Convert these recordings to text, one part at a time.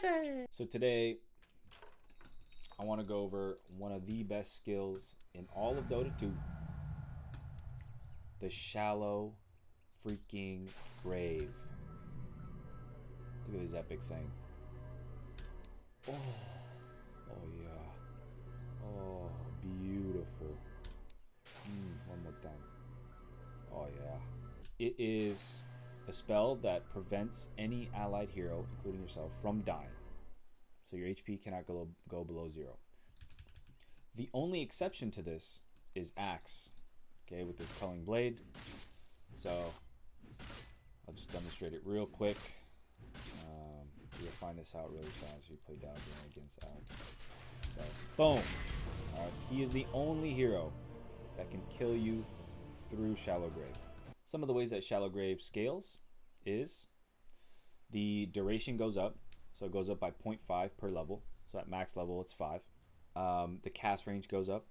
Dazzle! So today, I want to go over one of the best skills in all of Dota 2. The shallow freaking grave. Look at this epic thing. Oh yeah. Oh, beautiful. One more time. Oh yeah. It is a spell that prevents any allied hero, including yourself, from dying. So your HP cannot go below 0. The only exception to this is Axe, okay, with this culling blade. So I'll just demonstrate it real quick. You'll find this out really fast if you play Dazzle against Axe. So, boom! Alright, he is the only hero that can kill you through Shallow Grave. Some of the ways that Shallow Grave scales is the duration goes up. So it goes up by 0.5 per level. So at max level, it's 5. The cast range goes up.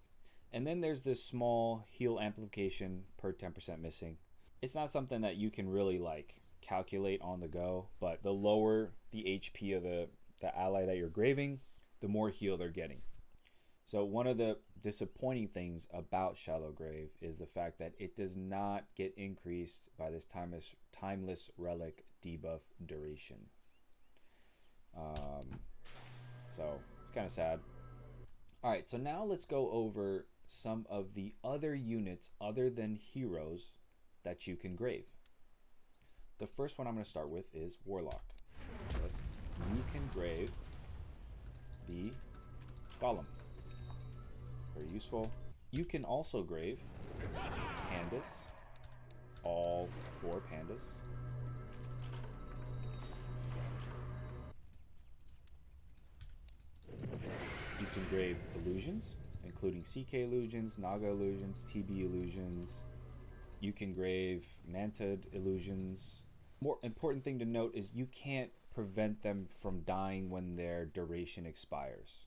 And then there's this small heal amplification per 10% missing. It's not something that you can really like calculate on the go, but the lower the HP of the ally that you're graving, the more heal they're getting. So one of the disappointing things about Shallow Grave is the fact that it does not get increased by this timeless relic debuff duration. So it's kind of sad. All right, so now let's go over some of the other units other than heroes that you can grave. The first one I'm going to start with is Warlock. Okay. You can grave the Golem. Very useful. You can also grave Pandas, all 4 Pandas. You can grave illusions, including CK illusions, Naga illusions, TB illusions. You can grave Mantid illusions. More important thing to note is you can't prevent them from dying when their duration expires.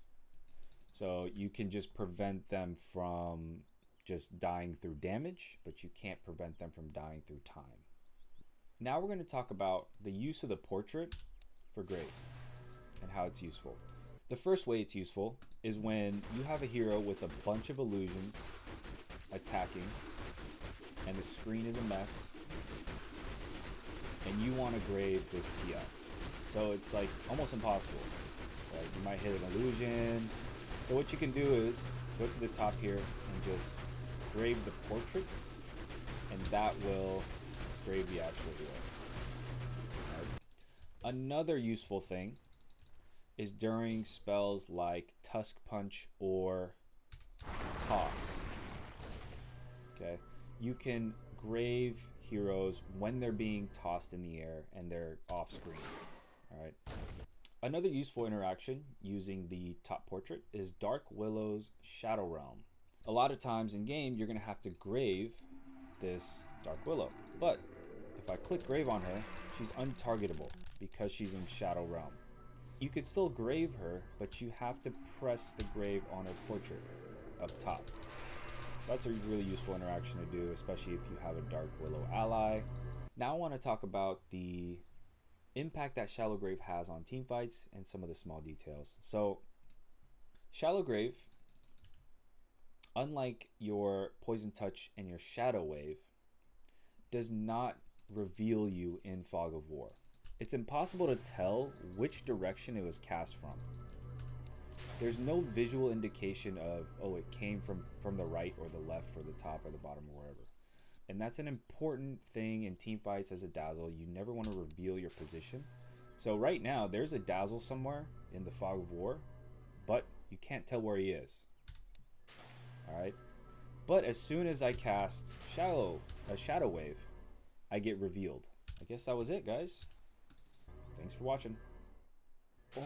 So you can just prevent them from just dying through damage, but you can't prevent them from dying through time. Now we're going to talk about the use of the portrait for grave and how it's useful. The first way it's useful is when you have a hero with a bunch of illusions attacking and the screen is a mess and you want to grave this PI. So it's like almost impossible. Right? You might hit an illusion. So what you can do is go to the top here and just grave the portrait, and that will grave the actual hero. Right? Another useful thing is during spells like Tusk Punch or Toss. Okay, you can grave heroes when they're being tossed in the air and they're off screen. All right. Another useful interaction using the top portrait is Dark Willow's Shadow Realm. A lot of times in game, you're gonna have to grave this Dark Willow, but if I click grave on her, she's untargetable because she's in Shadow Realm. You could still grave her, but you have to press the grave on her portrait up top. So that's a really useful interaction to do, especially if you have a Dark Willow ally. Now I want to talk about the impact that Shallow Grave has on team fights and some of the small details. So Shallow Grave, unlike your Poison Touch and your Shadow Wave, does not reveal you in Fog of War. It's impossible to tell which direction it was cast from. There's no visual indication of, oh, it came from the right or the left or the top or the bottom or wherever. And that's an important thing in team fights as a Dazzle. You never want to reveal your position. So right now, there's a Dazzle somewhere in the Fog of War, but you can't tell where he is. All right. But as soon as I cast a Shadow Wave, I get revealed. I guess that was it, guys. Thanks for watching. Oh.